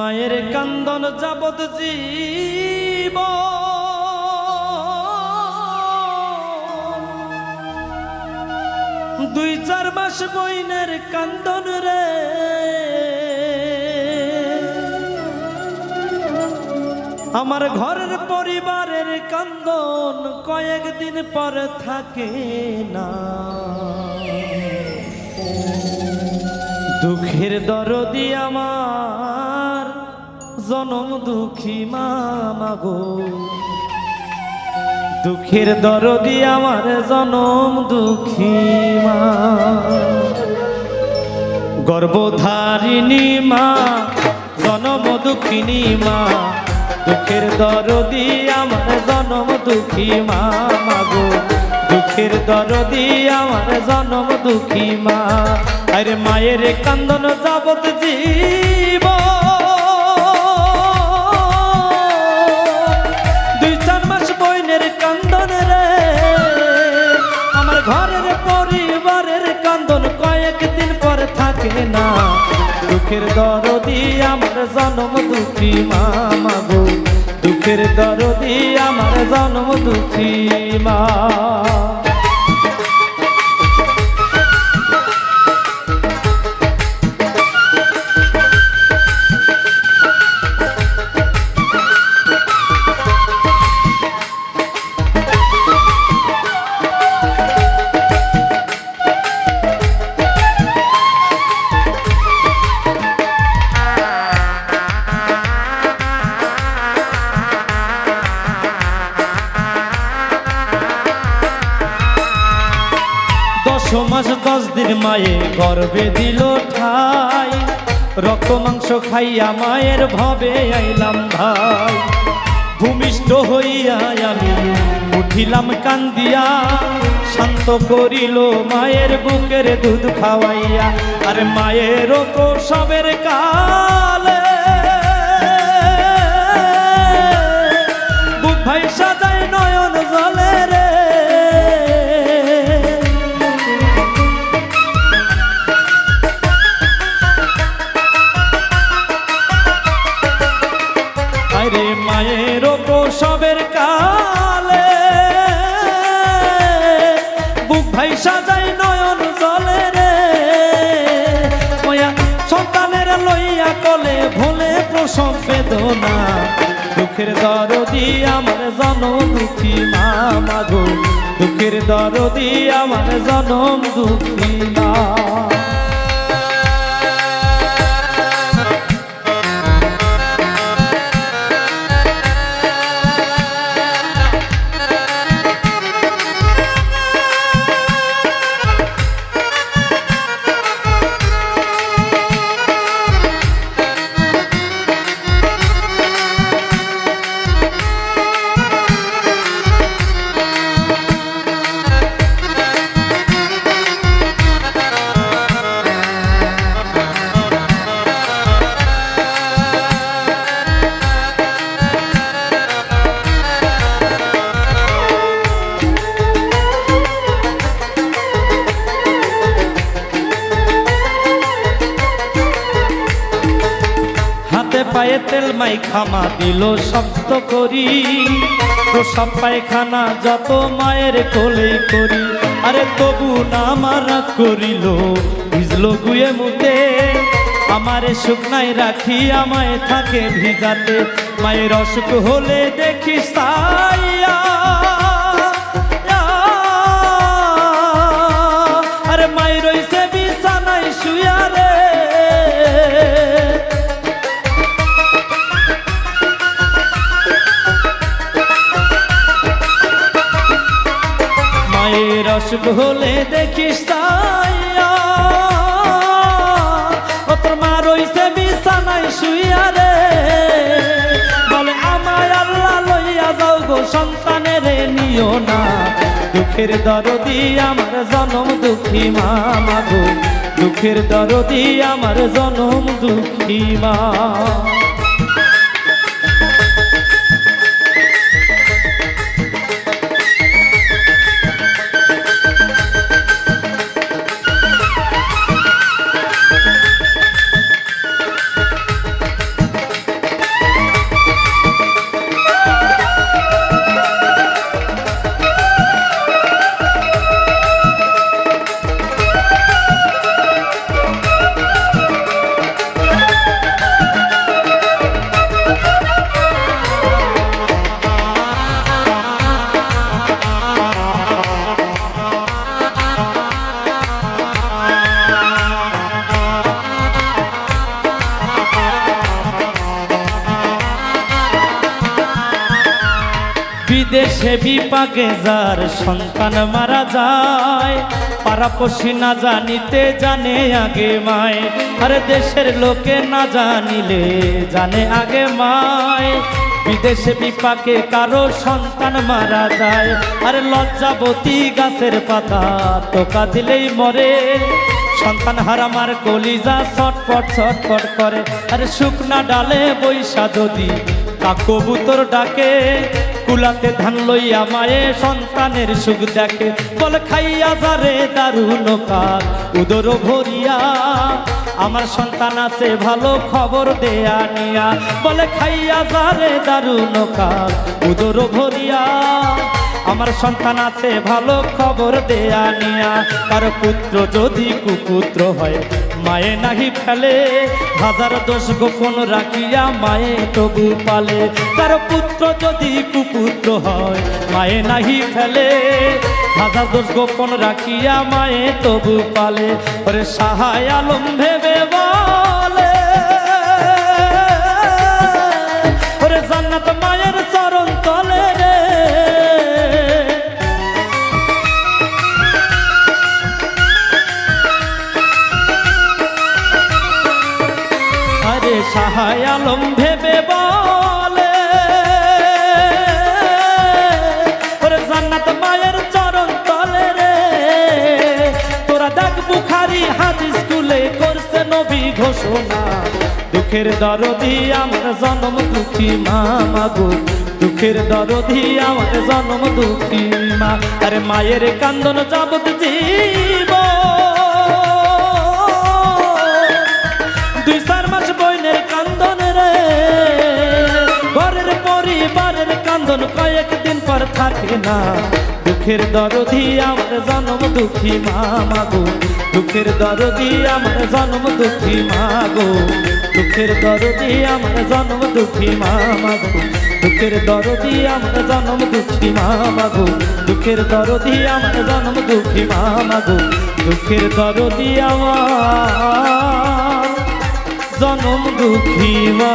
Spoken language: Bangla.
মায়ের কান্দন যাবত জীব দুই চার মাস বইনের কান্দন রে আমার ঘরের পরিবারের কান্দন কয়েকদিন পর থাকে না। দুঃখের দরদি আমার জনম দুঃখী মা গো, দুঃখের দরদি আমার জনম দুঃখী মা। গর্ভধারিণী মা জনম দুঃখিনী মা, দুঃখের দরদি আমার জনম দুঃখী মা গো, দুঃখের দরদি আমার জনম দুঃখী মা। আরে মায়ের কান্দন যাবত জীব দুই চার মাস বইনের কান্দন রে আমার ঘরের পরিবারের কান্দন কয়েকদিন পর থাকে না। দুঃখের দরদি আমার জনম দুঃখী মা গো, দুঃখের দরদি আমার জনম দুঃখী মা। মাস 10 দিন মায়ে গর্ভে দিল ঠাই, রক্ত মাংস খাইয়া মায়ের ভবে আইলাম ভাই। ভূমিষ্ঠ হইয়া আমি উঠিলাম কান্দিয়া, শান্ত করিল মায়ের বুকের দুধ খাওয়াইয়া। আর মায়ের প্রসবের কালে বুক ভাই সাজায় নয়ন জলে রে, মায়ের প্রসবের কালে বুক ভাই সাজাই নয়ন জলে রে। সন্তানের লইয়া কলে ভুলে প্রসব বেদনা, দুঃখের দরদি আমার জনম দুঃখী মা গো, দুঃখের দরদি আমার জনম দুঃখী মা। পায়ে তেল মাই খামা দিল শক্ত করি, প্রসাব পায়খানা যত মায়ের কোলে করি। আরে তবু না মারা করিল ভিজলো গুয়ে মুতে, আমারে শুকনায় রাখি আমায় থাকে ভিজাতে। মায়ের অসুখ হলে দেখি সাইয়া, আরে মায়ের রইছে বিছানায় শুয়া রে, অসুখ হলে দেখিস তোর মা রইছে বিছানায় শুইয়া রে। বলে আমায় আল্লাহ লইয়া যাও গো সন্তানের নিও না, দুঃখের দরদি আমার জনম দুঃখী মা গো, দুঃখের দরদি আমার জনম দুঃখী মা। বিদেশে বিপাকে যার সন্তান মারা যায়, পাড়াপড়শি না জানিতে জানে আগে মায়। আরে দেশের লোকে না জানিলে জানে আগে মায়। বিদেশে বিপাকে কারো সন্তান মারা যায়, আরে লজ্জাবতী গাছের পাতা টোকা দিলেই মরে। সন্তান হারামার কলিজা ছটফট ছটফট করে, আরে শুকনা ডালে বৈশা যদি কবুতর ডাকে। কুলাতে ধান লইয়া মায়ে সন্তানের সুখ দেখে, বলে খাইয়া যারে দারুণ কাক উদর ভরিয়া। আমার সন্তান আছে ভালো খবর দেয়া নিয়া, বলে খাইয়া যারে দারুণ কাক উদর ভরিয়া। আমার সন্তান আছে ভালো খবর দেয়া নিয়া। তার পুত্র যদি কুপুত্র হয় মায়ে নাহি ফেলে, হাজার দোষ গোপন রাখিয়া মায়ে তবু পালে। তার পুত্র যদি কুপুত্র হয় মায়ে নাহি ফেলে, হাজার দোষ গোপন রাখিয়া মায়ে তবু পালে। ওরে সাহায় আলম ভেবে বলে, ওরে জান্নাত মায়ের চরণ তলে রে। সাহায় আলম ভেবে বলে, ওরে জান্নাত মায়ের চরণ তলে রে। তোরা দেখ বুখারী হাদিস স্কুলে করছে নবী ঘোষণা, দুঃখের দরদি আমার জনম দুঃখী মা মাগো, দুঃখের দরদি আমার জনম দুঃখী মা। আরে মায়ের কান্দন যাবত জীব, দুই চার মাস বইনের কান্দন রে। ঘরের পরিবারের কান্দন কয়েকদিন পর থাকে না, দুঃখের দরদি আমার জনম দুঃখী মা মাগো, দুঃখের দরদি আমার জনম দুঃখী মা গো, দুঃখের দরদি আমার জনম দুঃখী মা মাগো, দুঃখের দরদি আমার জনম দুঃখী মা মাগো, দুঃখের দরদি আমার জনম দুঃখী মা মাগো, দুঃখের দরদি আমার জনম দুঃখী মা।